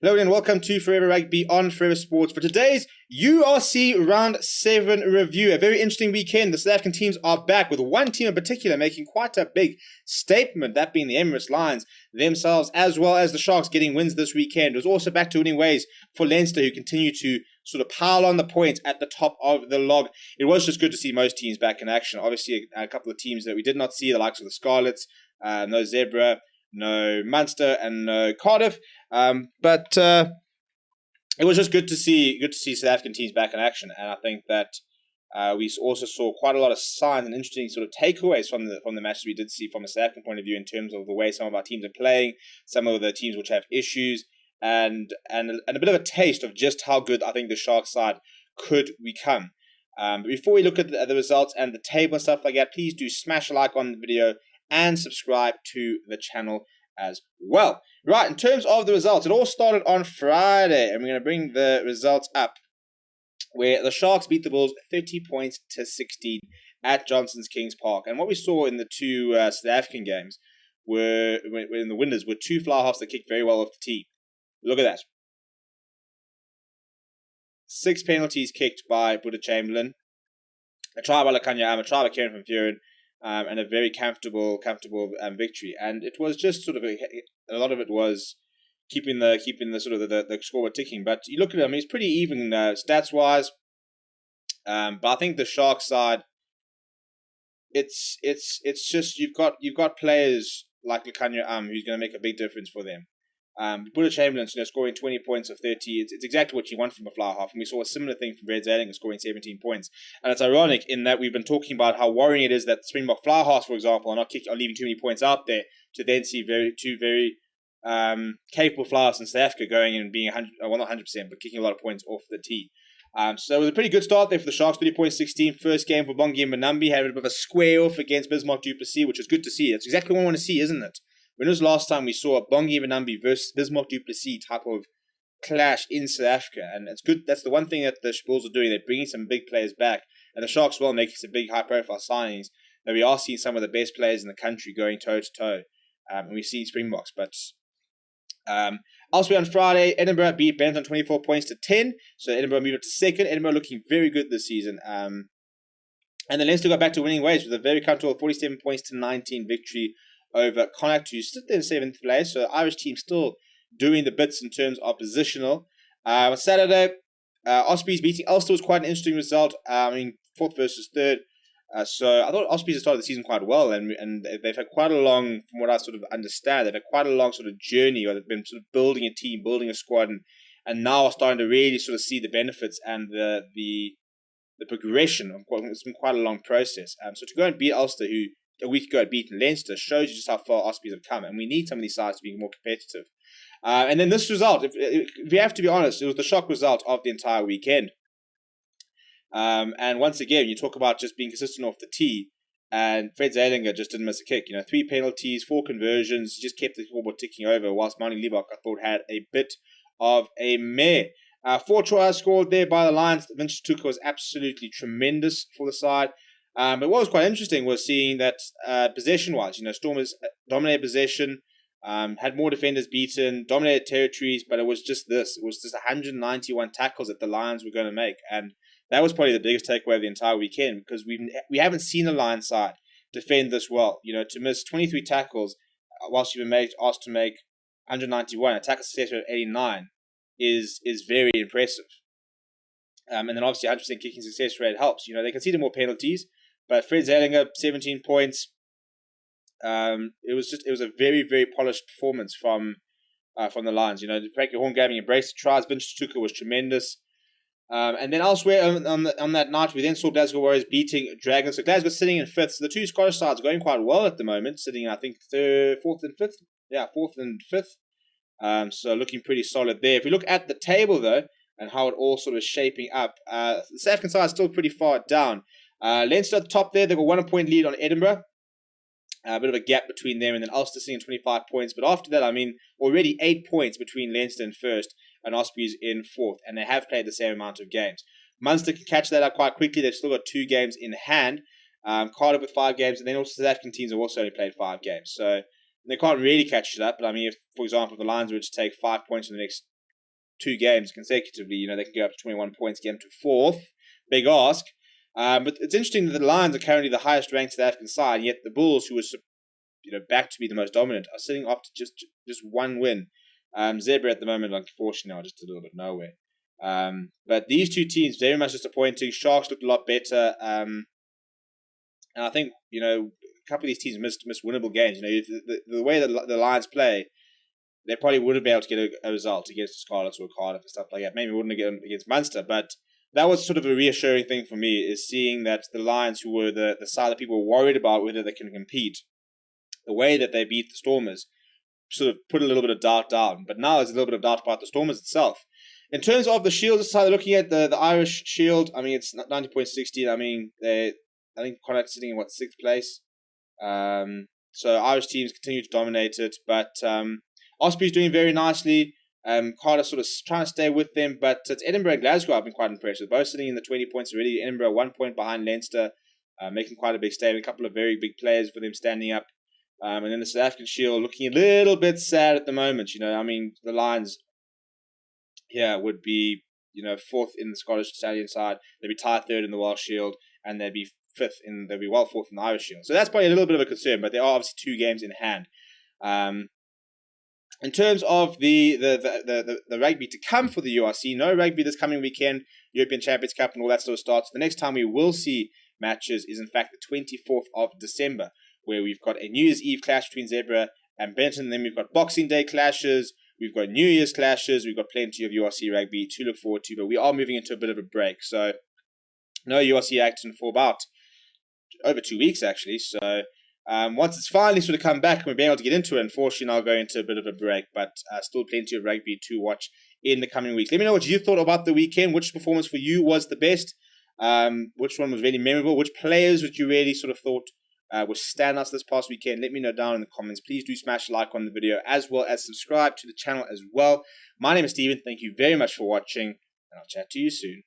Hello and welcome to Forever Rugby on Forever Sports for today's URC Round 7 review. A very interesting weekend. The South African teams are back, with one team in particular making quite a big statement, that being the Emirates Lions themselves, as well as the Sharks getting wins this weekend. It was also back to winning ways for Leinster, who continue to sort of pile on the points at the top of the log. It was just good to see most teams back in action. Obviously, a couple of teams that we did not see, the likes of the Scarlets, no Zebra, no Munster, and no Cardiff. But it was just good to see South African teams back in action, and I think that we also saw quite a lot of signs and interesting sort of takeaways from the matches we did see from a South African point of view in terms of the way some of our teams are playing, some of the teams which have issues, and a bit of a taste of just how good I think the Sharks side could become. But before we look at the results and the table and stuff like that, please do smash a like on the video and subscribe to the channel as well. Right, in terms of the results, it all started on Friday, and we're going to bring the results up, where the Sharks beat the Bulls 30 points to 16 at Johnson's Kings Park. And what we saw in the two South African games were, in the winners, were two fly halves that kicked very well off the tee. Look at that. 6 penalties kicked by Buddha Chamberlain, a try by Lakanya, a try by Kieran van Vuuren, and a very comfortable victory. And it was just sort of a lot of it was keeping the sort of the scoreboard ticking. But you look at him; he's pretty even stats wise. But I think the Sharks side, it's just you've got players like Lakanya who's going to make a big difference for them. Buddha Chamberlain, scoring 20 points of 30. It's exactly what you want from a fly half. And we saw a similar thing from Red Zailing, scoring 17 points. And it's ironic in that we've been talking about how worrying it is that Springbok fly halves, for example, are leaving too many points out there, to then see two very capable fly halves in South Africa going and being 100, well, not 100%, but kicking a lot of points off the tee. So it was a pretty good start there for the Sharks. 30 points, 16. First game for Bongi and Manambi. Had a bit of a square off against Bismarck du Plessis, which was good to see. That's exactly what we want to see, isn't it? When was the last time we saw a Bongi Manambi versus Bismarck du Plessis type of clash in South Africa? And it's good. That's the one thing that the Bulls are doing. They're bringing some big players back. And the Sharks as well, making some big high-profile signings. That we are seeing some of the best players in the country going toe-to-toe. And we see Springboks. But elsewhere on Friday, Edinburgh beat Benton 24 points to 10. So Edinburgh moved up to second. Edinburgh looking very good this season. And then Leinster got back to winning ways with a very comfortable 47 points to 19 victory over Connacht, who stood there in 7th place. So the Irish team still doing the bits in terms of positional. On Saturday, Ospreys beating Ulster was quite an interesting result. 4th versus 3rd. So I thought Ospreys had started the season quite well, and they've had quite a long, from what I sort of understand, they've had quite a long sort of journey where they've been sort of building a team, building a squad, and now are starting to really sort of see the benefits and the progression. It's been quite a long process. So to go and beat Ulster, who a week ago had beaten Leinster, shows you just how far Ospreys have come, and we need some of these sides to be more competitive. And then this result, if we have to be honest, it was the shock result of the entire weekend. And once again, you talk about just being consistent off the tee, and Fred Zeilinger just didn't miss a kick. 3 penalties, 4 conversions, just kept the scoreboard ticking over, whilst Mani Liebach, I thought, had a bit of a mare. 4 tries scored there by the Lions. Vince Tuka was absolutely tremendous for the side. But what was quite interesting was seeing that possession-wise, Stormers dominated possession, had more defenders beaten, dominated territories, but it was just this. It was just 191 tackles that the Lions were going to make. And that was probably the biggest takeaway of the entire weekend, because we haven't seen a Lions side defend this well. To miss 23 tackles whilst you've been asked to make 191, a tackle success rate of 89 is very impressive. And then obviously 100% kicking success rate helps. They conceded more penalties, but Fred Zeilinger, 17 points. It was a very, very polished performance from the Lions. Frankie Horngraving embraced the tries. Vince Tuka was tremendous. And then elsewhere on that night, we then saw Glasgow Warriors beating Dragons. So Glasgow sitting in 5th. So the two Scottish sides are going quite well at the moment, sitting I think 4th and 5th. Yeah, 4th and 5th. So looking pretty solid there. If we look at the table though, and how it all sort of shaping up, the South African side is still pretty far down. Leinster at the top there, they've got 1 point lead on Edinburgh. A bit of a gap between them, and then Ulster sitting 25 points. But after that, already 8 points between Leinster in 1st and Ospreys in 4th, and they have played the same amount of games. Munster can catch that up quite quickly. They've still got 2 games in hand. Cardiff with 5 games, and then also South African teams have also only played 5 games. So they can't really catch it up. But if, for example, the Lions were to take 5 points in the next 2 games consecutively, they can go up to 21 points, get them to 4th. Big ask. But it's interesting that the Lions are currently the highest ranked South African side, and yet the Bulls, who were back to be the most dominant, are sitting after just 1 win. Zebra at the moment, unfortunately, are just a little bit nowhere. But these 2 teams, very much disappointing. Sharks looked a lot better. And I think, a couple of these teams missed winnable games. The way that the Lions play, they probably would have been able to get a result against the Scarlets or Cardiff and stuff like that. Maybe wouldn't have get against Munster, but that was sort of a reassuring thing for me, is seeing that the Lions, who were the side that people were worried about whether they can compete, the way that they beat the Stormers sort of put a little bit of doubt down. But now there's a little bit of doubt about the Stormers itself. In terms of the Shield, just started looking at the Irish Shield. I mean, it's 90.16. I mean, I think Connacht sitting in 6th place. So Irish teams continue to dominate it, but Osprey's doing very nicely. Carter sort of trying to stay with them, but it's Edinburgh and Glasgow I've been quite impressed with. Both sitting in the 20 points already. Edinburgh 1 point behind Leinster, making quite a big statement. A couple of very big players for them standing up. And then the South African Shield looking a little bit sad at the moment. I mean, the Lions here would be, 4th in the Scottish Stallion side. They'd be tied 3rd in the Welsh Shield, and they'd be 4th in the Irish Shield. So that's probably a little bit of a concern, but there are obviously 2 games in hand. In terms of the rugby to come for the URC, no rugby this coming weekend. European Champions Cup and all that sort of starts. The next time we will see matches is in fact the 24th of December, where we've got a New Year's Eve clash between Zebra and Benton. Then we've got Boxing Day clashes. We've got New Year's clashes. We've got plenty of URC rugby to look forward to, but we are moving into a bit of a break. So no URC action for about over 2 weeks, actually. So once it's finally sort of come back and we're being able to get into it, unfortunately, I'll go into a bit of a break, but still plenty of rugby to watch in the coming weeks. Let me know what you thought about the weekend. Which performance for you was the best? Which one was really memorable? Which players would you really sort of thought were standouts this past weekend? Let me know down in the comments. Please do smash a like on the video, as well as subscribe to the channel as well. My name is Steven. Thank you very much for watching, and I'll chat to you soon.